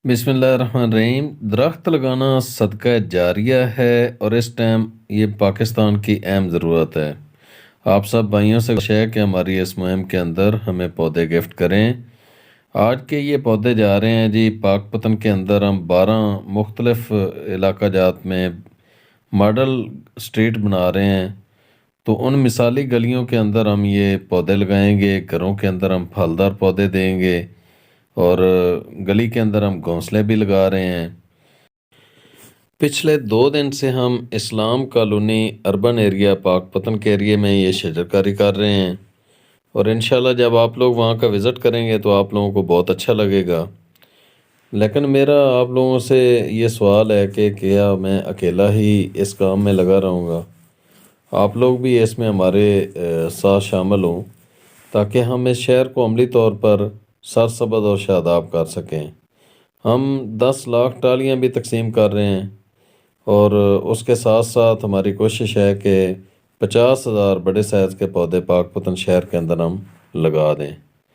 بسم اللہ الرحمن الرحیم۔ درخت لگانا صدقہ جاریہ ہے اور اس ٹائم یہ پاکستان کی اہم ضرورت ہے۔ آپ سب بھائیوں سے گزارش ہے کہ ہماری اس مہم کے اندر ہمیں پودے گفٹ کریں۔ آج کے یہ پودے جا رہے ہیں جی پاک پتن کے اندر، ہم 12 مختلف علاقہ جات میں ماڈل سٹریٹ بنا رہے ہیں، تو ان مثالی گلیوں کے اندر ہم یہ پودے لگائیں گے، گھروں کے اندر ہم پھلدار پودے دیں گے اور گلی کے اندر ہم گھونسلے بھی لگا رہے ہیں۔ پچھلے 2 دن سے ہم اسلام کالونی اربن ایریا پاک پتن کے ایریے میں یہ شجرکاری کر رہے ہیں، اور انشاءاللہ جب آپ لوگ وہاں کا وزٹ کریں گے تو آپ لوگوں کو بہت اچھا لگے گا۔ لیکن میرا آپ لوگوں سے یہ سوال ہے کہ کیا میں اکیلا ہی اس کام میں لگا رہوں گا؟ آپ لوگ بھی اس میں ہمارے ساتھ شامل ہوں تاکہ ہم اس شہر کو عملی طور پر سرسبز اور شاداب کر سکیں۔ ہم 10 لاکھ ٹالیاں بھی تقسیم کر رہے ہیں، اور اس کے ساتھ ساتھ ہماری کوشش ہے کہ 50,000 بڑے سائز کے پودے پاک پتن شہر کے اندر ہم لگا دیں۔